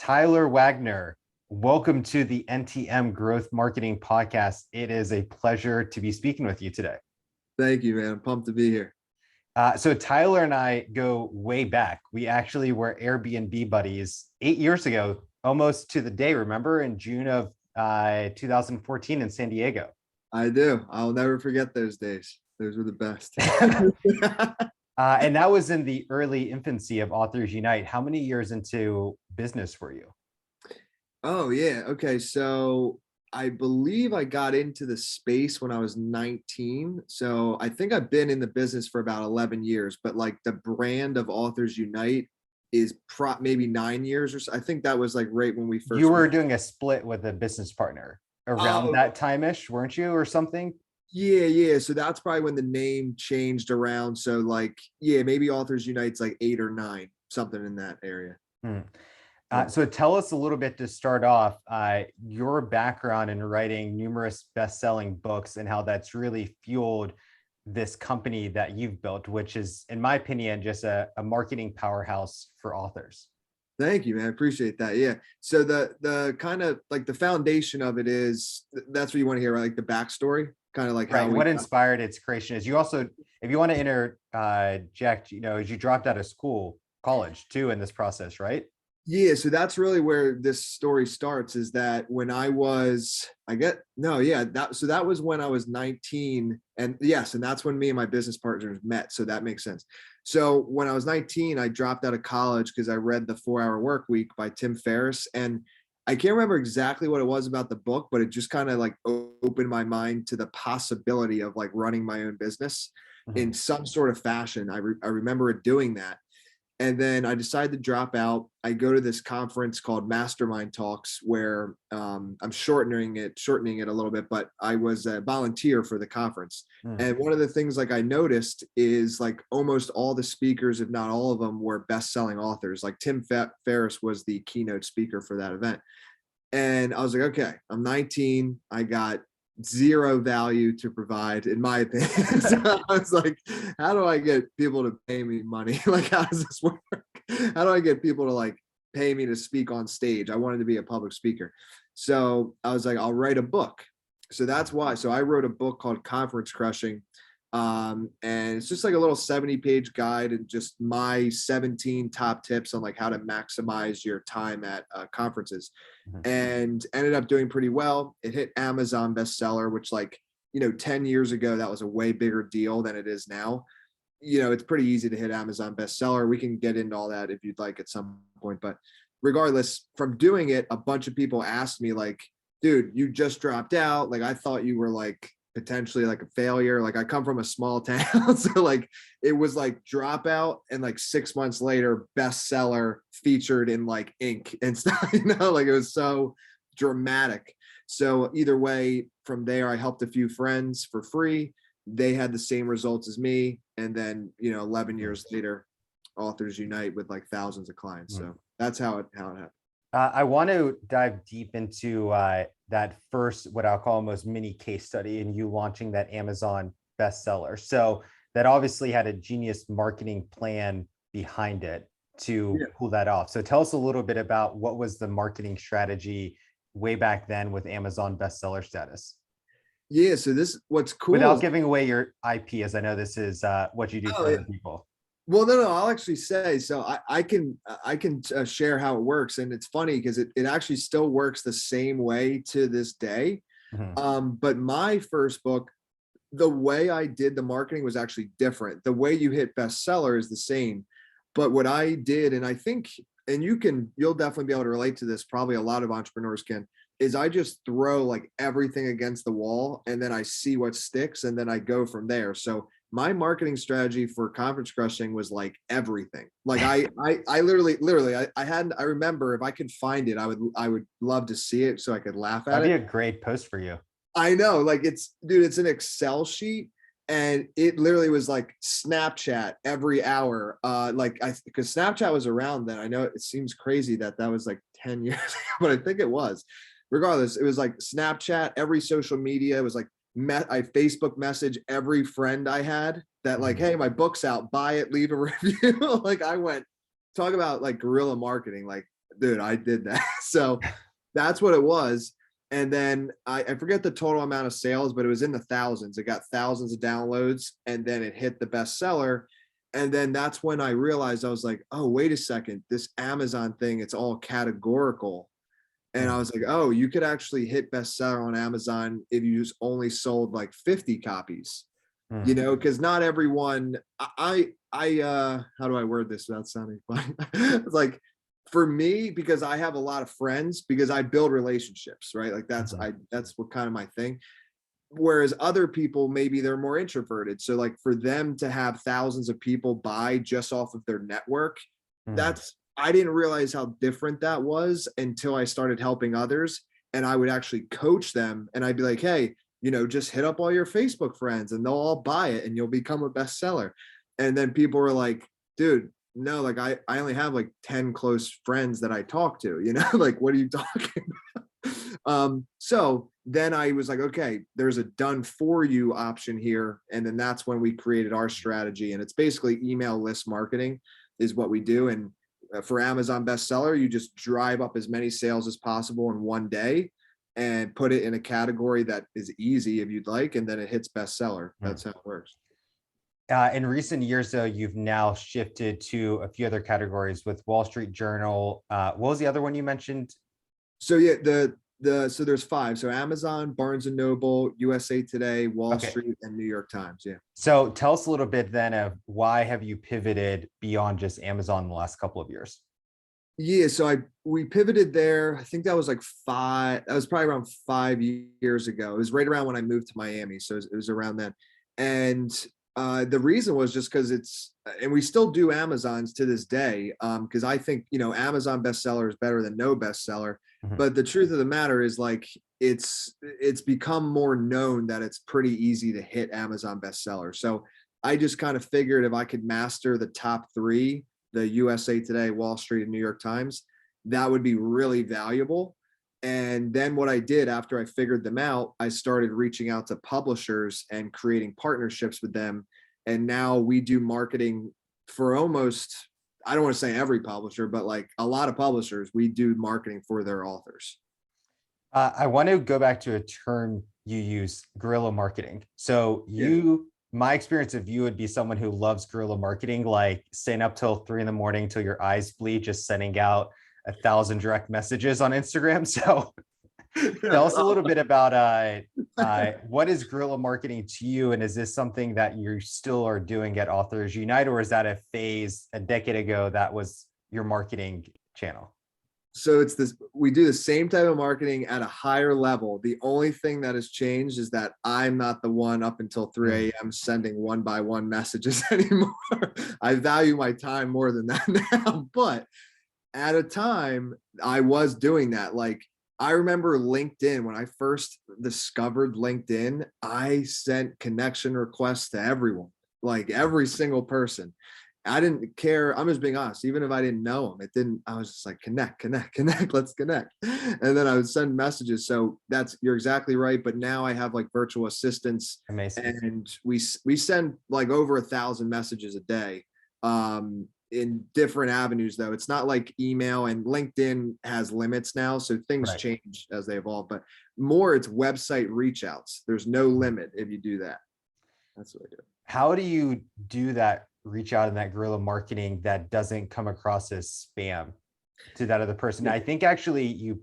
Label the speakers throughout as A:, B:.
A: Tyler Wagner, welcome to the NTM Growth Marketing Podcast. It is a pleasure to be speaking with you today.
B: Thank you, man. I'm pumped to be here.
A: So Tyler and I go way back. We actually were Airbnb buddies 8 years ago, almost to the day, remember, in June of 2014 in San Diego.
B: I do. I'll never forget those days. Those were the best.
A: And that was in the early infancy of Authors Unite. How many years into business were you?
B: Oh, yeah. Okay. So I believe I got into the space when I was 19. So I think I've been in the business for about 11 years, but like the brand of Authors Unite is maybe 9 years or so. I think that was like right when we first.
A: You were doing a split with a business partner around that time-ish, weren't you, or something?
B: Yeah. So that's probably when the name changed around. So like, yeah, maybe Authors Unite's like 8 or 9, something in that area.
A: So tell us a little bit to start off, your background in writing numerous best-selling books and how that's really fueled this company that you've built, which is, in my opinion, just a marketing powerhouse for authors.
B: Thank you, man. I appreciate that. Yeah. So the kind of like the foundation of it is, that's what you want to hear, right? Like the backstory, kind of like
A: right. What inspired its creation is. You also, if you want to interject, as you dropped out of college too, in this process, right?
B: Yeah, so that's really where this story starts, is that when I was, that was when I was 19. And yes, and that's when me and my business partners met. So that makes sense. So when I was 19, I dropped out of college because I read The 4-Hour Workweek by Tim Ferriss. And I can't remember exactly what it was about the book, but it just kind of like opened my mind to the possibility of like running my own business in some sort of fashion. I remember it doing that. And then I decided to drop out. I go to this conference called Mastermind Talks, where I'm shortening it a little bit, but I was a volunteer for the conference. And one of the things like I noticed is like almost all the speakers, if not all of them, were best-selling authors. Like Tim Ferriss was the keynote speaker for that event. And I was like, okay, I'm 19. I got zero value to provide, in my opinion. So I was like, how do I get people to pay me money? Like, how does this work? How do I get people to like pay me to speak on stage? I wanted to be a public speaker. So I was like, I'll write a book. So that's why. So I wrote a book called Conference Crushing. And it's just like a little 70-page guide and just my 17 top tips on like how to maximize your time at conferences, and ended up doing pretty well. It hit Amazon bestseller, which 10 years ago, that was a way bigger deal than it is now. It's pretty easy to hit Amazon bestseller. We can get into all that if you'd like at some point, but regardless, from doing it, a bunch of people asked me like, dude, you just dropped out. Like, I thought you were like potentially like a failure. Like, I come from a small town. So like it was like dropout and like 6 months later bestseller, featured in like Inc. and stuff, like it was so dramatic. So either way, from there, I helped a few friends for free. They had the same results as me. And then, 11 years later, Authors Unite with like thousands of clients. So that's how it happened.
A: I want to dive deep into that first, what I'll call almost mini case study, and you launching that Amazon bestseller. So that obviously had a genius marketing plan behind it to pull that off. So tell us a little bit about what was the marketing strategy way back then with Amazon bestseller status.
B: Yeah, so what's cool.
A: Without giving away your IP, as I know this is what you do for other people.
B: Well, no, I'll actually say, so I can share how it works. And it's funny because it actually still works the same way to this day. But my first book, the way I did the marketing was actually different. The way you hit bestseller is the same. But what I did, and I think, and you'll definitely be able to relate to this, probably a lot of entrepreneurs can, is I just throw like everything against the wall and then I see what sticks and then I go from there. So my marketing strategy for Conference Crushing was like everything. Like I literally, I remember, if I could find it, I would love to see it so I could laugh at it.
A: That'd be a great post for you.
B: I know, like it's an Excel sheet, and it literally was like Snapchat every hour. Because Snapchat was around then. I know it seems crazy that was like 10 years ago, but I think it was. Regardless, it was like Snapchat, every social media. It was like I Facebook message every friend I had that like, hey, my book's out, buy it, leave a review. Like I went, talk about like guerrilla marketing. Like dude, I did that. So that's what it was. And then I forget the total amount of sales, but it was in the thousands. It got thousands of downloads, and then it hit the bestseller. And then that's when I realized, I was like, oh, wait a second, this Amazon thing, it's all categorical. And I was like, oh, you could actually hit bestseller on Amazon if you just only sold like 50 copies, you
A: Mm.
B: know, because not everyone, how do I word this without sounding funny? It's like, for me, because I have a lot of friends, because I build relationships, right? Like
A: Mhm.
B: that's what kind of my thing. Whereas other people, maybe they're more introverted. So like for them to have thousands of people buy just off of their network,
A: Mm.
B: that's, I didn't realize how different that was until I started helping others. And I would actually coach them, and I'd be like, hey, you know, just hit up all your Facebook friends and they'll all buy it and you'll become a bestseller. And then people were like, dude, no, like I only have like 10 close friends that I talk to, you know, like, what are you talking so then I was like, okay, there's a done for you option here. And then that's when we created our strategy. And it's basically email list marketing is what we do. And for Amazon bestseller, you just drive up as many sales as possible in one day and put it in a category that is easy if you'd like. And then it hits bestseller.
A: Mm.
B: That's how it works.
A: In recent years, though, you've now shifted to a few other categories with Wall Street Journal. What was the other one you mentioned?
B: So yeah, so there's five. So Amazon, Barnes and Noble, USA Today, Wall
A: Okay.
B: Street, and New York Times. Yeah.
A: So tell us a little bit then of why have you pivoted beyond just Amazon in the last couple of years?
B: Yeah, so we pivoted there. I think that was like that was probably around 5 years ago. It was right around when I moved to Miami. So it was around then. And the reason was just because and we still do Amazons to this day. Because I think, you know, Amazon bestseller is better than no bestseller.
A: Mhm.
B: But the truth of the matter is, like, it's become more known that it's pretty easy to hit Amazon bestseller. So I just kind of figured if I could master the top three, the USA Today, Wall Street, and New York Times, that would be really valuable. And then what I did after I figured them out, I started reaching out to publishers and creating partnerships with them. And now we do marketing for almost, I don't want to say every publisher, but like a lot of publishers, we do marketing for their authors.
A: I want to go back to a term you use, guerrilla marketing. So
B: Yeah.
A: my experience of you would be someone who loves guerrilla marketing, like staying up till 3 a.m. till your eyes bleed, just sending out 1,000 direct messages on Instagram. So tell us a little bit about what is guerrilla marketing to you, and is this something that you still are doing at Authors Unite, or is that a phase a decade ago that was your marketing channel?
B: So it's this, we do the same type of marketing at a higher level. The only thing that has changed is that I'm not the one up until 3 a.m. sending one by one messages anymore. I value my time more than that now. But at a time, I was doing that. Like, I remember LinkedIn, when I first discovered LinkedIn, I sent connection requests to everyone, like every single person. I didn't care. I'm just being honest. Even if I didn't know them, it didn't, I was just like, connect, connect, connect, let's connect. And then I would send messages. So you're exactly right. But now I have like virtual assistants,
A: Amazing.
B: and we send like over 1,000 messages a day. In different avenues, though. It's not like email, and LinkedIn has limits now. So things
A: Right.
B: change as they evolve, but more it's website reach outs. There's no limit if you do that. That's what I do.
A: How do you do that reach out in that guerrilla marketing that doesn't come across as spam to that other person? I think actually you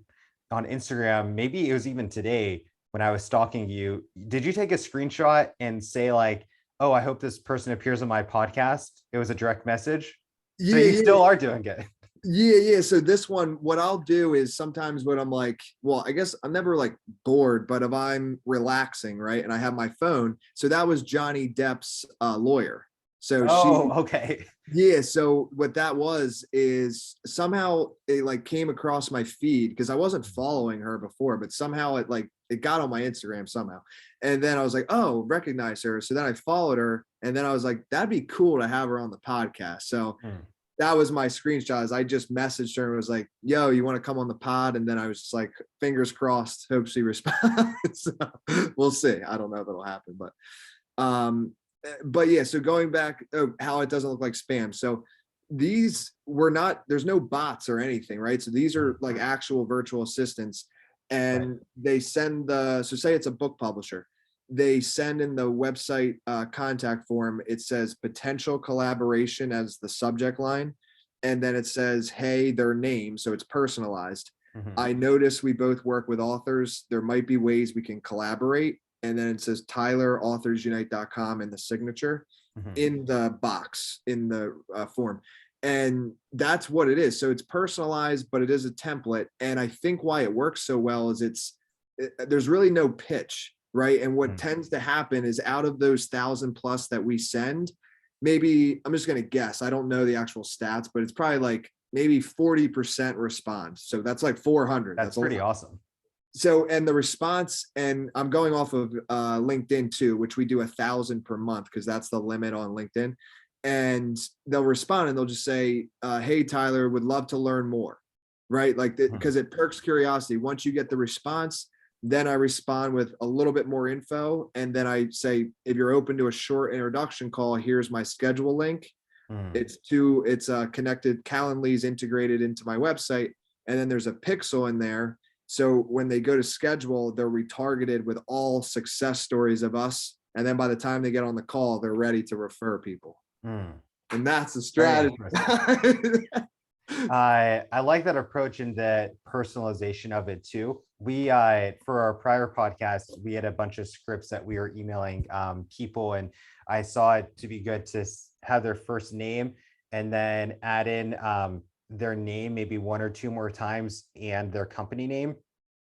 A: on Instagram, maybe it was even today when I was stalking you, did you take a screenshot and say like, oh, I hope this person appears on my podcast? It was a direct message. So
B: Yeah,
A: you
B: yeah.
A: still are doing it.
B: Yeah. So this one, what I'll do is sometimes when I'm like, well, I guess I'm never like bored, but if I'm relaxing, right, and I have my phone. So that was Johnny Depp's lawyer. So
A: Oh, okay.
B: yeah. So what that was is somehow it like came across my feed because I wasn't following her before, but somehow it got on my Instagram somehow. And then I was like, oh, recognize her. So then I followed her, and then I was like, that'd be cool to have her on the podcast. So
A: Hmm.
B: that was my screenshots. I just messaged her and was like, yo, you want to come on the pod? And then I was just like, fingers crossed, hope she responds. So, we'll see. I don't know if it'll happen, but yeah, so going back, how it doesn't look like spam. So there's no bots or anything, right? So these are like actual virtual assistants, and they send so say it's a book publisher, they send in the website contact form, it says potential collaboration as the subject line, and then it says, hey, their name, so it's personalized. I notice we both work with authors, there might be ways we can collaborate, and then it says TylerAuthorsUnite.com in the signature in the box in the form. And that's what it is. So it's personalized, but it is a template. And I think why it works so well is there's really no pitch, right? And what tends to happen is out of those 1,000+ that we send, maybe, I'm just going to guess, I don't know the actual stats, but it's probably like maybe 40% respond. So that's like 400.
A: That's pretty awesome.
B: So, and the response, and I'm going off of LinkedIn too, which we do 1,000 per month because that's the limit on LinkedIn. And they'll respond and they'll just say, hey, Tyler, would love to learn more, right? Like, because it perks curiosity. Once you get the response, then I respond with a little bit more info. And then I say, if you're open to a short introduction call, here's my schedule link. It's connected, Calendly's integrated into my website. And then there's a pixel in there. So when they go to schedule, they're retargeted with all success stories of us. And then by the time they get on the call, they're ready to refer people. And that's the strategy.
A: I like that approach and the personalization of it too. We, for our prior podcast, we had a bunch of scripts that we were emailing people, and I saw it to be good to have their first name and then add in their name maybe one or two more times and their company name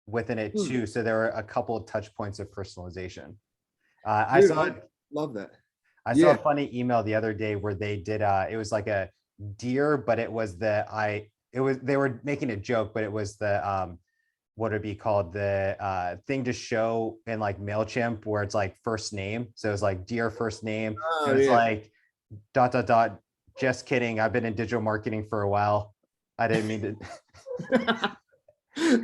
A: within it too. So there were a couple of touch points of personalization. I
B: love that.
A: I saw a funny email the other day where they did it was like a deer, but it was they were making a joke, but it was the what would it be called, the thing to show in like MailChimp where it's like first name. So it was like dear first name. It was like ... just kidding, I've been in digital marketing for a while. I didn't mean to.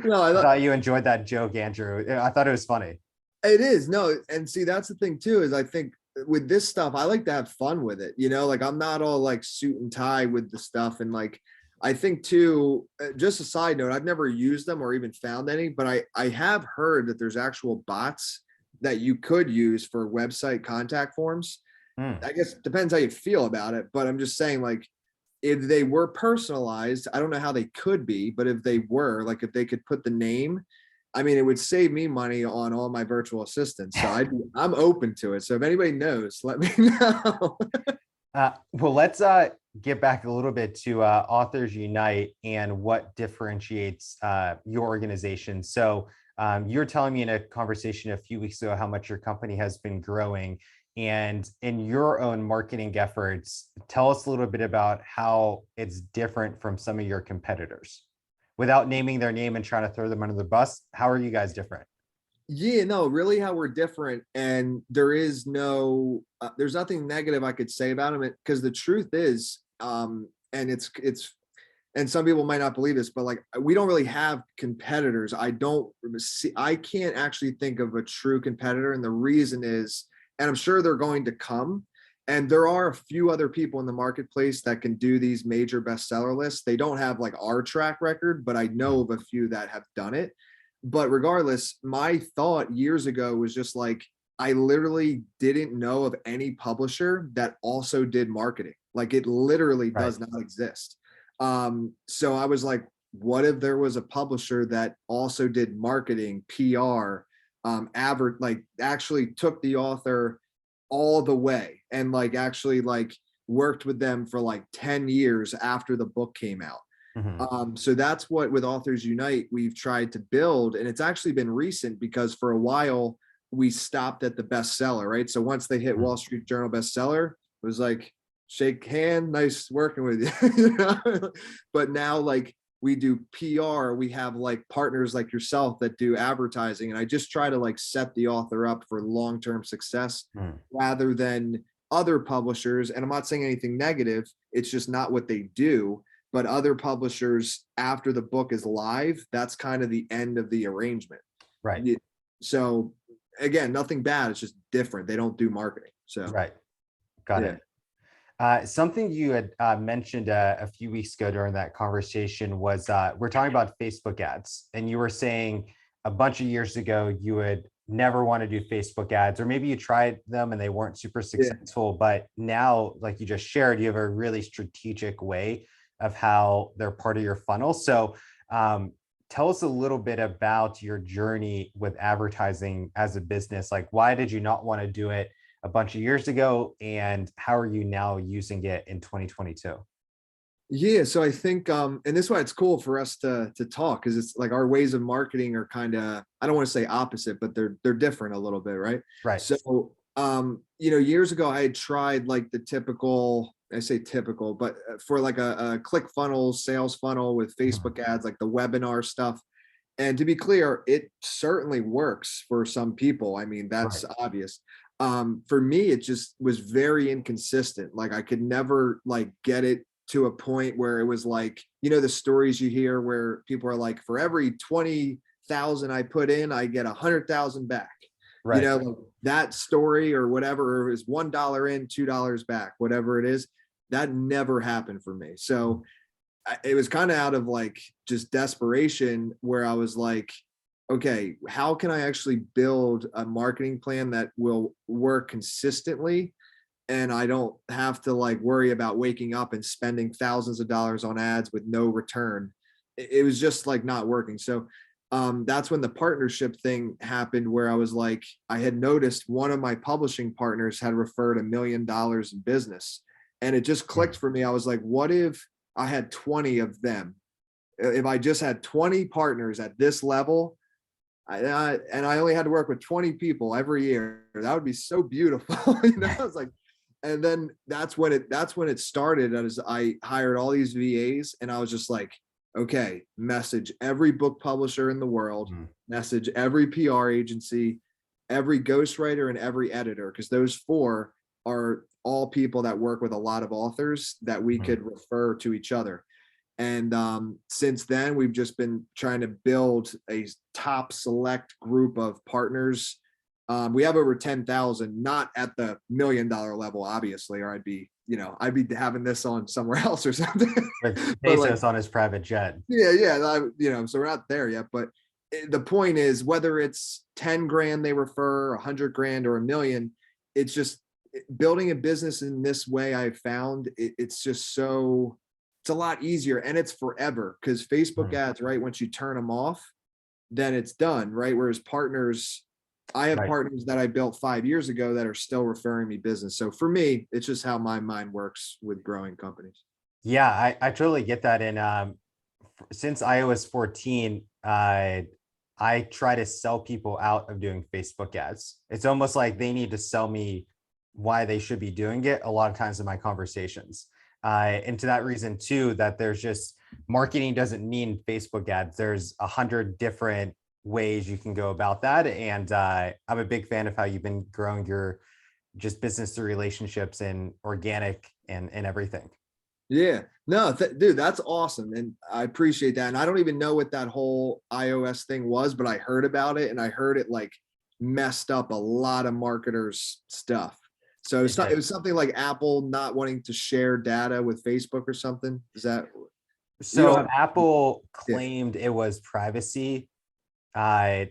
A: No, I thought you enjoyed that joke, Andrew. I thought it was funny.
B: It is. No, and see, that's the thing too, is I think with this stuff, I like to have fun with it. You know, like I'm not all like suit and tie with the stuff. And like, I think too, just a side note, I've never used them or even found any, but I have heard that there's actual bots that you could use for website contact forms. I guess it depends how you feel about it, but I'm just saying, like, if they were personalized, I don't know how they could be, but if they were, like, if they could put the name, I mean, it would save me money on all my virtual assistants. So I'm open to it. So if anybody knows, let me know.
A: Well, let's get back a little bit to Authors Unite and what differentiates your organization. So you were telling me in a conversation a few weeks ago how much your company has been growing. And in your own marketing efforts, tell us a little bit about how it's different from some of your competitors. Without naming their name and trying to throw them under the bus, how are you guys different?
B: Yeah, no, really how we're different. And there is no, there's nothing negative I could say about them, because the truth is, and and some people might not believe this, but like, we don't really have competitors. I can't actually think of a true competitor. And the reason is, and I'm sure they're going to come, and there are a few other people in the marketplace that can do these major bestseller lists. They don't have like our track record, but I know of a few that have done it. But regardless, my thought years ago was just like, I literally didn't know of any publisher that also did marketing. Like, it literally does not exist. So I was like, what if there was a publisher that also did marketing, PR, like actually took the author all the way and like actually like worked with them for like 10 years after the book came out. So that's what with Authors Unite we've tried to build, and it's actually been recent because for a while we stopped at the bestseller, right? So once they hit Wall Street Journal bestseller, it was like, shake hand, nice working with you. You know? But now like we do PR, we have like partners like yourself that do advertising, and I just try to like set the author up for long-term success rather than other publishers. And I'm not saying anything negative, it's just not what they do. But other publishers, after the book is live, that's kind of the end of the arrangement.
A: Right.
B: So again, nothing bad. It's just different. They don't do marketing. So
A: got it. Something you had mentioned a few weeks ago during that conversation was we're talking about Facebook ads, and you were saying a bunch of years ago you would never want to do Facebook ads, or maybe you tried them and they weren't super
B: Yeah.
A: successful. But now, like you just shared, you have a really strategic way of how they're part of your funnel. So, tell us a little bit about your journey with advertising as a business. Like, why did you not want to do it a bunch of years ago, and how are you now using it in 2022?
B: Yeah, so I think and this is why it's cool for us to talk, because it's like our ways of marketing are kind of, I don't want to say opposite, but they're different a little bit, right?
A: Right.
B: So years ago I had tried like the typical, I say typical, but for like a click funnel, sales funnel with
A: Mhm.
B: Facebook ads, like the webinar stuff. And to be clear, it certainly works for some people. I mean,
A: Right.
B: that's obvious. For me, it just was very inconsistent. Like I could never like get it to a point where it was like, the stories you hear where people are like, for every 20,000 I put in, I get 100,000 back.
A: Right.
B: Like that story or whatever, or it was $1 in, $2 back, whatever it is. That never happened for me. So it was kind of out of like just desperation where I was like, okay, how can I actually build a marketing plan that will work consistently? And I don't have to like worry about waking up and spending thousands of dollars on ads with no return. It was just like not working. So that's when the partnership thing happened, where I was like, I had noticed one of my publishing partners had referred $1 million in business. And it just clicked
A: Mhm.
B: for me. I was like, what if I had 20 of them? If I just had 20 partners at this level, and I only had to work with 20 people every year, that would be so beautiful. I was like, and then that's when it started. As I hired all these VAs, and I was just like, okay, message every book publisher in the world,
A: Mhm.
B: message every PR agency, every ghostwriter, and every editor, because those four are all people that work with a lot of authors that we
A: Mhm.
B: could refer to each other. And since then, we've just been trying to build a top select group of partners. We have over 10,000, not at the $1 million level, obviously, or I'd be having this on somewhere else or something.
A: With
B: But like,
A: Bezos on his private jet.
B: yeah, so we're not there yet. But the point is, whether it's 10 grand they refer, 100 grand, or a million, it's just building a business in this way. I've found it's just it's a lot easier, and it's forever, because Facebook
A: Mhm.
B: ads, right? Once you turn them off, then it's done, right? Whereas partners, I have
A: Right.
B: partners that I built 5 years ago that are still referring me business. So for me, it's just how my mind works with growing companies.
A: Yeah, I totally get that. And since iOS 14, I try to sell people out of doing Facebook ads. It's almost like they need to sell me why they should be doing it a lot of times in my conversations. And to that reason too, that there's just marketing doesn't mean Facebook ads. There's 100 different ways you can go about that. And I'm a big fan of how you've been growing your just business through relationships and organic and everything.
B: Yeah. No, dude, that's awesome. And I appreciate that. And I don't even know what that whole iOS thing was, but I heard about it, and I heard it like messed up a lot of marketers' stuff. So
A: It
B: it
A: did.
B: was something like Apple not wanting to share data with Facebook or something. Is that, you don't
A: So
B: have,
A: Apple
B: yeah.
A: claimed it was privacy, uh,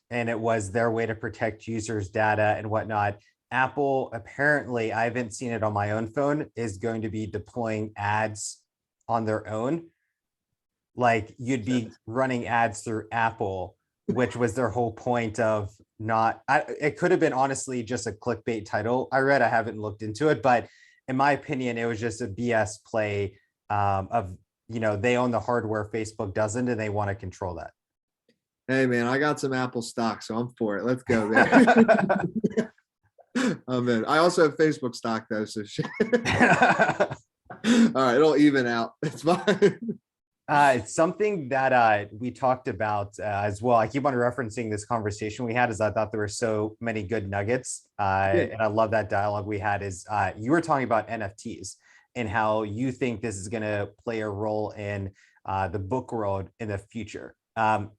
A: and it was their way to protect users' data and whatnot. Apple apparently, I haven't seen it on my own phone, is going to be deploying ads on their own. Like you'd be running ads through Apple, which was their whole point of not. It could have been honestly just a clickbait title. I read, I haven't looked into it, but in my opinion, it was just a BS play of they own the hardware, Facebook doesn't, and they want to control
B: Hey man, I got some Apple stock, so I'm for it. Let's go, man.
A: that.
B: I'm in. I also have Facebook stock though, so shit. All right, it'll even out. It's fine.
A: It's something that we talked about as well. I keep on referencing this conversation we had, as I thought there were so many good nuggets,
B: Yeah.
A: and I love that dialogue we had. Is you were talking about NFTs and how you think this is going to play a role in the book world in the future.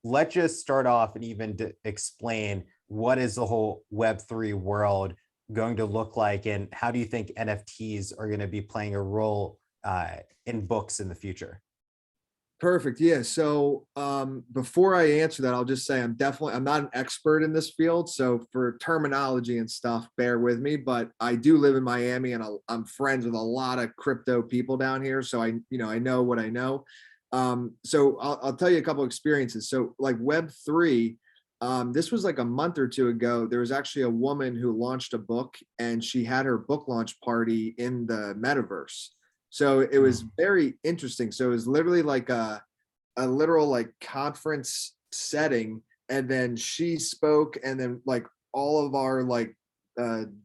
A: Let's just start off and even explain what is the whole Web3 world. going to look like, and how do you think NFTs are going to be playing a role in books in the future?
B: Perfect. Yeah. So before I answer that, I'll just say I'm not an expert in this field. So for terminology and stuff, bear with me. But I do live in Miami, and I'm friends with a lot of crypto people down here. So I know what I know. So I'll tell you a couple experiences. So like Web3, this was like a month or two ago. There was actually a woman who launched a book, and she had her book launch party in the metaverse. So it was very interesting. So it was literally like a literal like conference setting. And then she spoke, and then like all of our like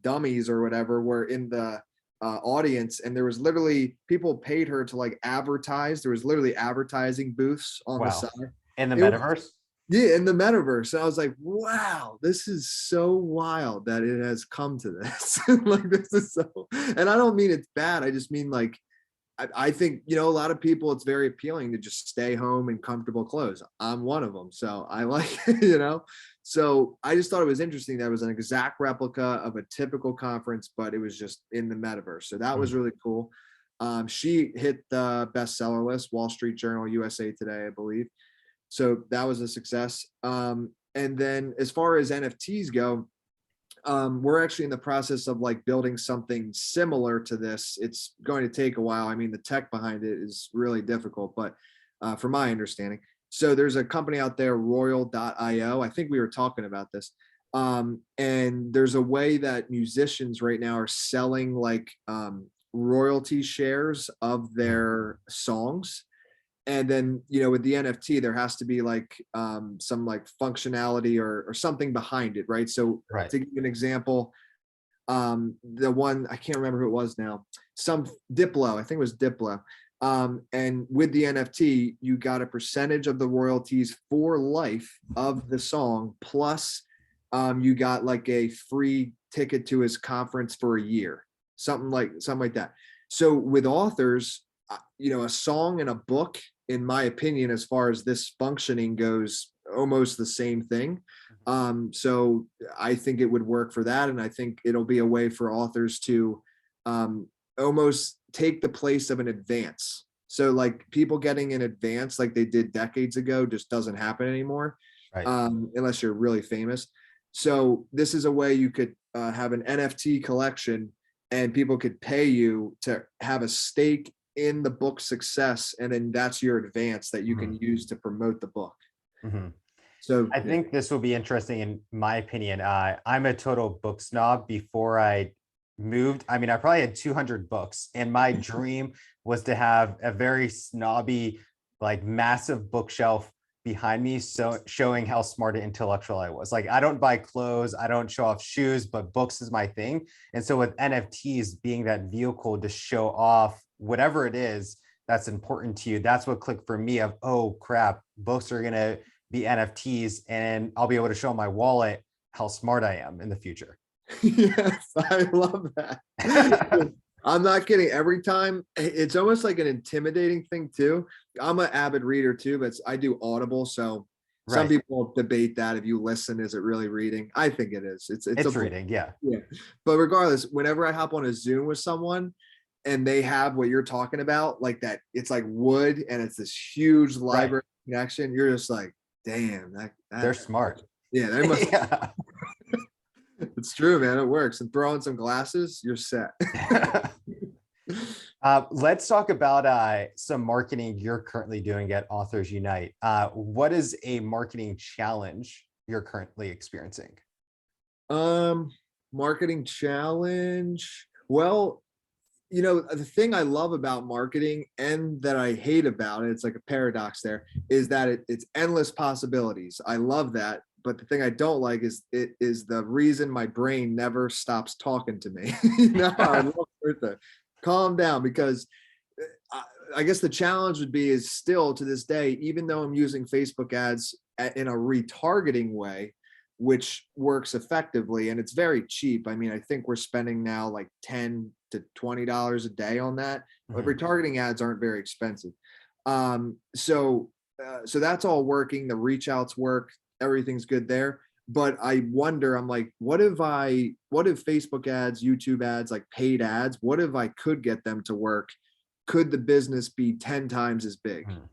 B: dummies or whatever were in the audience. And there was literally people paid her to like advertise. There was literally advertising booths on the
A: Wow.
B: side.
A: In the
B: It was,
A: metaverse?
B: yeah, in the metaverse. And I was like, wow, this is so wild that it has come to this. Like this is so, and I don't mean it's bad. I just mean like, I think, a lot of people, it's very appealing to just stay home in comfortable clothes. I'm one of them. So I like, so I just thought it was interesting that it was an exact replica of a typical conference, but it was just in the metaverse. So that was really cool. She hit the bestseller list, Wall Street Journal, USA Today, I believe. So that was a success. And then as far as NFTs go, we're actually in the process of like building something similar to this. It's going to take a while. I mean, the tech behind it is really difficult, but from my understanding. So there's a company out there, royal.io. I think we were talking about this. And there's a way that musicians right now are selling like royalty shares of their songs. And then, with the NFT, there has to be like some like functionality or something behind it, right? So
A: Right.
B: to give you an example, the one, I can't remember who it was now, some Diplo, I think it was Diplo. And with the NFT, you got a percentage of the royalties for life of the song, plus you got like a free ticket to his conference for a year, something like that. So with authors, a song and a book, in my opinion, as far as this functioning goes, almost the same thing. So I think it would work for that. And I think it'll be a way for authors to almost take the place of an advance. So like people getting an advance like they did decades ago just doesn't happen anymore,
A: Right.
B: unless you're really famous. So this is a way you could have an NFT collection, and people could pay you to have a stake in the book's success, and then that's your advance that you can use to promote the book. So
A: I think this will be interesting in my opinion. I'm a total book snob. Before I moved, I mean, I probably had 200 books, and my dream was to have a very snobby, like massive bookshelf behind me, so showing how smart and intellectual I was. Like, I don't buy clothes, I don't show off shoes, but books is my thing. And so with NFTs being that vehicle to show off whatever it is that's important to you, that's what clicked for me of, oh crap, books are gonna be NFTs, and I'll be able to show my wallet how smart I am in the future.
B: Yes, I love that. I'm not kidding. Every time, it's almost like an intimidating thing too. I'm an avid reader too, but I do Audible. So some
A: Right.
B: people debate that if you listen, is it really reading? I think it is.
A: It's reading, yeah.
B: Yeah. But regardless, whenever I hop on a Zoom with someone and they have what you're talking about, like that, it's like wood and it's this huge library connection. You're just like, damn,
A: They're smart.
B: yeah, they must.
A: Yeah.
B: It's true, man. It works. And throw in some glasses, you're set.
A: Let's talk about some marketing you're currently doing at Authors Unite. What is a marketing challenge you're currently experiencing?
B: Marketing challenge. Well, the thing I love about marketing and that I hate about it, it's like a paradox there, is that it's endless possibilities. I love that. But the thing I don't like is it is the reason my brain never stops talking to me. I love to calm down, because I guess the challenge would be is still to this day, even though I'm using Facebook ads in a retargeting way, which works effectively and it's very cheap. I mean, I think we're spending now like $10 to $20 a day on that. But retargeting ads aren't very expensive. So that's all working. The reach outs work. Everything's good there. but I wonder, I'm like, what if Facebook ads, YouTube ads, like paid ads, what if I could get them to work? Could the business be 10 times as big?
A: Mhm.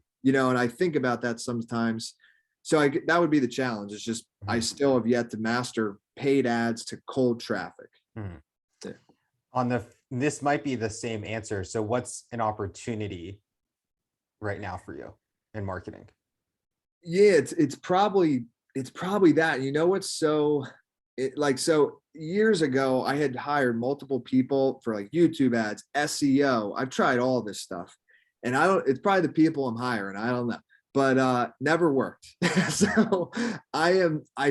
B: And I think about that sometimes. So that would be the challenge. It's just, I
A: Mhm.
B: still have yet to master paid ads to cold traffic.
A: Mhm.
B: Yeah.
A: This might be the same answer. So what's an opportunity right now for you in marketing?
B: Yeah, it's probably that. What's so years ago I had hired multiple people for like YouTube ads, SEO. I've tried all this stuff. And it's probably the people I'm hiring. I don't know. But never worked. So I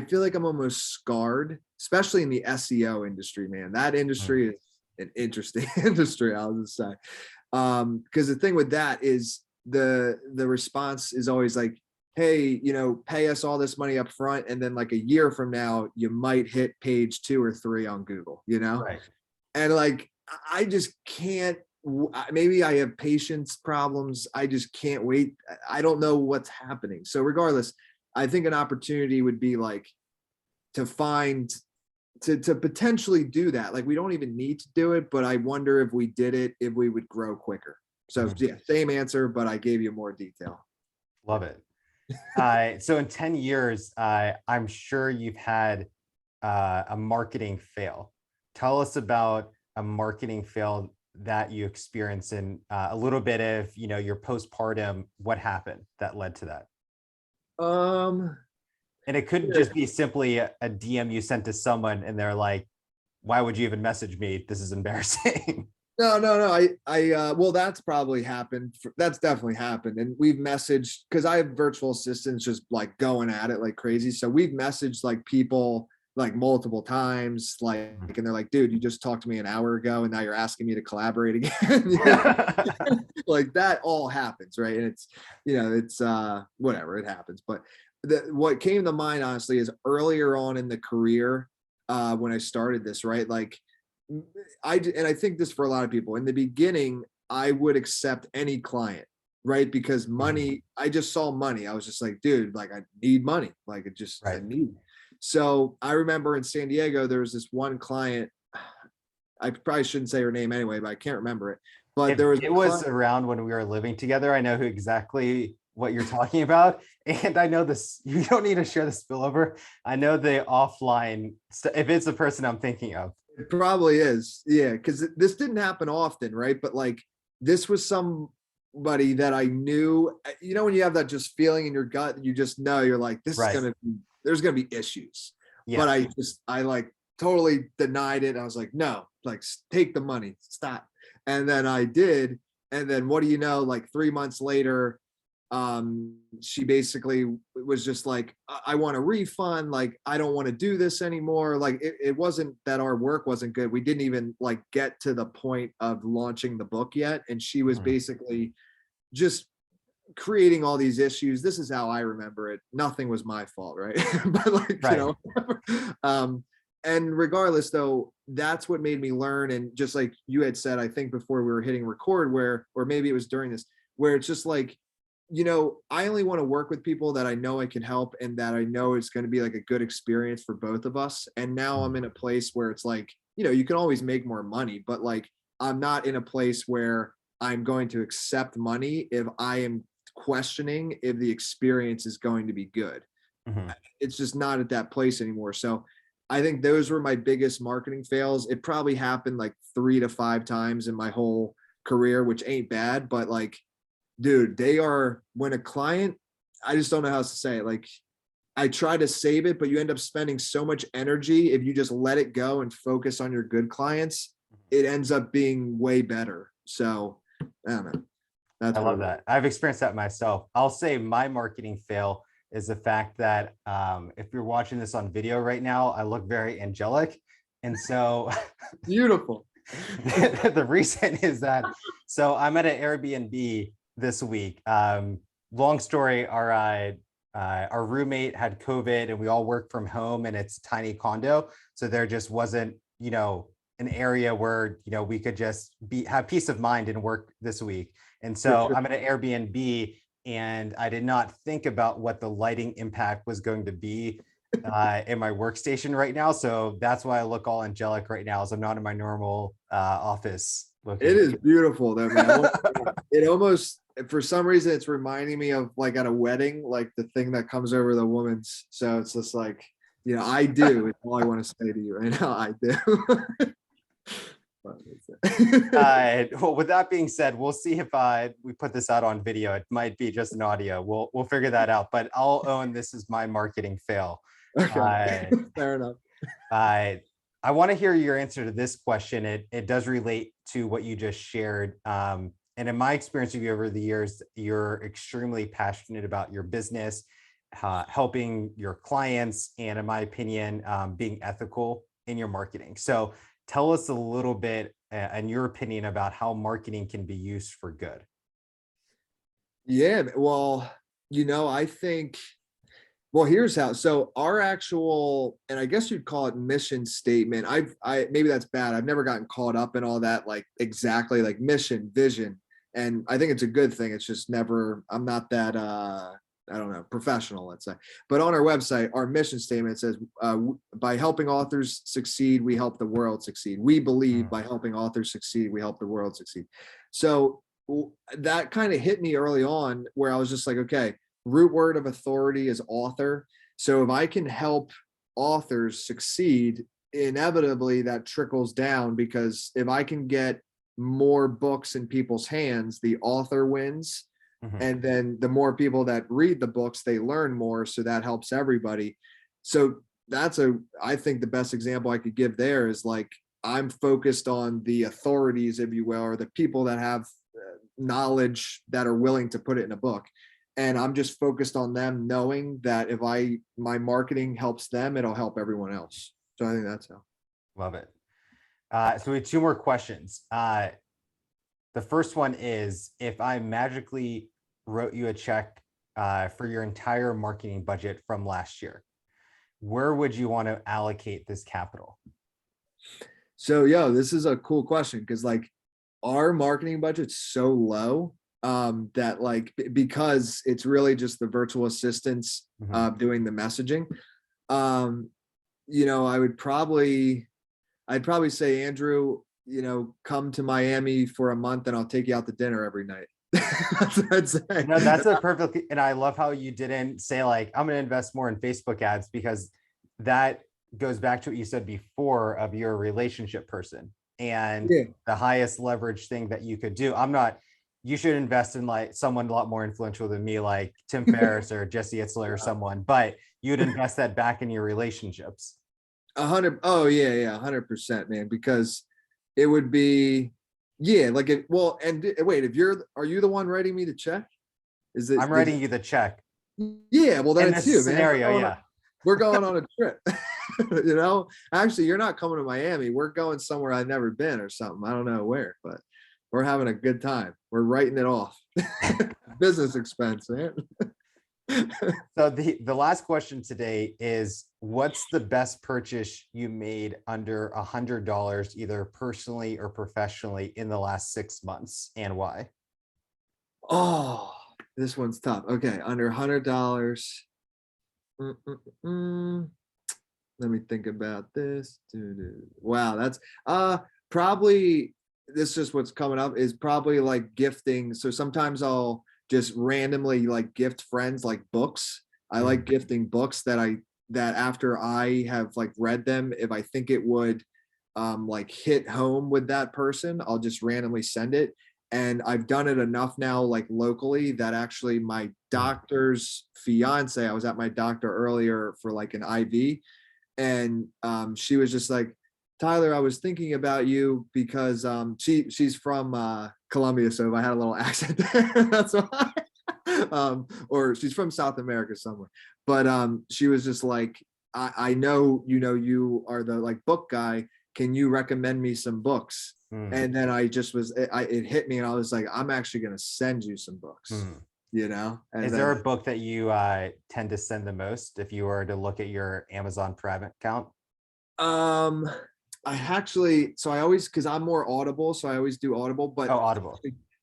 B: feel like I'm almost scarred, especially in the SEO industry, man. That
A: Mhm.
B: industry is an interesting industry, I'll just say. Because the thing with that is the response is always like, hey, pay us all this money up front, and then like a year from now you might hit page 2 or 3 on Google.
A: Right.
B: And like I just can't. Maybe I have patience problems. I just can't wait. I don't know what's happening. So regardless, I think an opportunity would be like to find to potentially do that. Like we don't even need to do it, but I wonder if we did it, if we would grow quicker. So
A: Mhm.
B: yeah, same answer, but I gave you more detail.
A: Love it. So in 10 years, I'm sure you've had a marketing fail. Tell us about a marketing fail that you experienced and a little bit of, your postpartum, what happened that led to that.
B: Um,
A: And it could just be simply a DM you sent to someone and they're like, why would you even message me? This is embarrassing.
B: no. Well, that's probably happened. That's definitely happened. And we've messaged because I have virtual assistants just like going at it like crazy. So we've messaged like people like multiple times, like, and they're like, dude, you just talked to me an hour ago and now you're asking me to collaborate again. Like that all happens. Right. And it's whatever, it happens. But what came to mind, honestly, is earlier on in the career, when I started this, right? Like, and I think this for a lot of people in the beginning, I would accept any client, right? Because
A: Mhm.
B: money, I just saw money. I was just like, dude, like I need money. Like I
A: Right.
B: need. So I remember in San Diego, there was this one client. I probably shouldn't say her name anyway, but I can't remember it. But
A: If
B: there was
A: it
B: a
A: was
B: client.
A: around when we were living together, I know who exactly what you're talking about. And I know this, you don't need to share the spillover. I know the offline, if it's the person I'm thinking of.
B: It probably is. Yeah. Because this didn't happen often. Right. But like this was somebody that I knew, when you have that just feeling in your gut, you just know you're like,
A: Right.
B: there's going to be issues. But
A: Yeah.
B: I like totally denied it. I was like, no, like take the money, stop. And then I did. And then what do you know, like 3 months later, she basically was just like, I want a refund, like I don't want to do this anymore. Like it wasn't that our work wasn't good, we didn't even like get to the point of launching the book yet, and she was
A: Mhm.
B: basically just creating all these issues. This is how I remember it. Nothing was my fault, right? But like,
A: Right.
B: um and regardless though, that's what made me learn. And just like you had said, I think before we were hitting record, where or maybe it was during this, where it's just like, I only want to work with people that I know I can help and that I know it's going to be like a good experience for both of us. And now I'm
A: Mhm.
B: in a place where it's like, you can always make more money, but like I'm not in a place where I'm going to accept money if I am questioning if the experience is going to be good.
A: Mhm.
B: It's just not at that place anymore. So I think those were my biggest marketing fails. It probably happened like 3 to 5 times in my whole career, which ain't bad, but like, dude, they are when a client, I just don't know how else to say it. Like I try to save it, but you end up spending so much energy. If you just let it go and focus on your good clients, it ends up being way better. So I don't know.
A: I
B: That's
A: love
B: what.
A: that. I've experienced that myself. I'll say my marketing fail is the fact that if you're watching this on video right now, I look very angelic. And so
B: Beautiful.
A: the reason is that, so I'm at an Airbnb this week. Long story, our roommate had COVID and we all work from home and it's a tiny condo. So there just wasn't, an area where, we could just have peace of mind and work this week. And
B: For
A: so
B: sure.
A: I'm at an Airbnb and I did not think about what the lighting impact was going to be in my workstation right now. So that's why I look all angelic right now, as I'm not in my normal office
B: It
A: looking.
B: is beautiful though, man. It almost, for some reason, it's reminding me of like at a wedding, like the thing that comes over the woman's. So it's just like, I do. It's all I want to say to you right now. I do.
A: Well, with that being said, we'll see if we put this out on video. It might be just an audio. We'll figure that out. But I'll own this is my marketing fail.
B: Okay, fair enough.
A: I want to hear your answer to this question. It does relate to what you just shared. And in my experience with you over the years, you're extremely passionate about your business, helping your clients, and in my opinion, being ethical in your marketing. So tell us a little bit, in your opinion, about how marketing can be used for good.
B: Yeah, well, I think, well, here's how. So our actual, and I guess you'd call it mission statement. Maybe that's bad. I've never gotten caught up in all that, like exactly like mission, vision. And I think it's a good thing. It's just never, I'm not that, I don't know, professional, let's say. But on our website, our mission statement says, by helping authors succeed, we help the world succeed. We believe by helping authors succeed, we help the world succeed. So that kind of hit me early on, where I was just like, okay, root word of authority is author. So if I can help authors succeed, inevitably that trickles down, because if I can get more books in people's hands, the author wins. And then the more people that read the books, they learn more. So that helps everybody. So I think the best example I could give there is like, I'm focused on the authorities, if you will, or the people that have knowledge that are willing to put it in a book. And I'm just focused on them, knowing that if my marketing helps them, it'll help everyone else. So I think that's how.
A: Love it. So we have two more questions. The first one is, if I magically wrote you a check for your entire marketing budget from last year, where would you want to allocate this capital?
B: So, this is a cool question, because like our marketing budget's so low that like, because it's really just the virtual assistants doing the messaging. I'd probably say, Andrew, come to Miami for a month and I'll take you out to dinner every night. That's what I'd say.
A: No, that's a perfect, and I love how you didn't say like, I'm going to invest more in Facebook ads, because that goes back to what you said before of your a relationship person, and the highest leverage thing that you could do. You should invest in like someone a lot more influential than me, like Tim Ferriss or Jesse Itzler or someone, but you'd invest that back in your relationships.
B: 100. Oh yeah. 100%, man. Because it would be, like it, well, and wait, are you the one writing me the check?
A: I'm writing you the check.
B: Yeah. Well, then
A: in
B: it's
A: this
B: you,
A: scenario,
B: man. We're going on a trip. Actually, you're not coming to Miami. We're going somewhere I've never been or something. I don't know where, but we're having a good time. We're writing it off. Business expense, man.
A: So the last question today is, what's the best purchase you made under $100, either personally or professionally, in the last 6 months, and why?
B: Oh, this one's tough. Okay, under $100. Let me think about this. Wow, that's probably, this is just what's coming up, is probably like gifting. So sometimes I'll just randomly like gift friends like books. I like gifting books that after I have like read them, if I think it would like hit home with that person, I'll just randomly send it. And I've done it enough now, like locally, that actually my doctor's fiance, I was at my doctor earlier for like an IV, and she was just like, Tyler, I was thinking about you, because she's from Colombia, so if I had a little accent there, that's why. Or she's from South America somewhere. But she was just like, I know you are the like book guy. Can you recommend me some books? And then I just it hit me, and I was like, I'm actually gonna send you some books. And
A: is there a book that you tend to send the most, if you were to look at your Amazon Private account?
B: I actually, so I always, because I'm more Audible, so I always do Audible. But
A: Audible.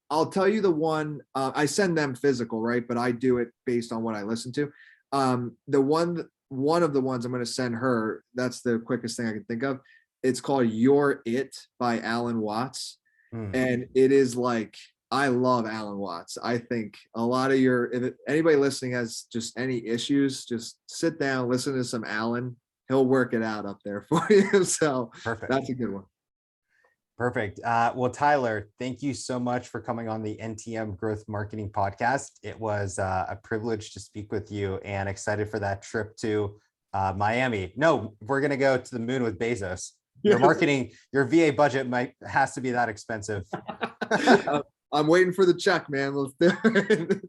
B: I'll tell you the one, I send them physical, right? But I do it based on what I listen to. The one one of the ones I'm going to send her. That's the quickest thing I can think of. It's called You're It by Alan Watts. And it is like, I love Alan Watts. I think a lot of if anybody listening has just any issues, just sit down, listen to some Alan. He'll work it out up there for you. So
A: Perfect.
B: that's a good one.
A: Perfect. Well, Tyler, thank you so much for coming on the NTM Growth Marketing Podcast. It was a privilege to speak with you, and excited for that trip to Miami. No, we're going to go to the moon with Bezos. Your marketing, your VA budget has to be that expensive.
B: I'm waiting for the check, man. Let's do it.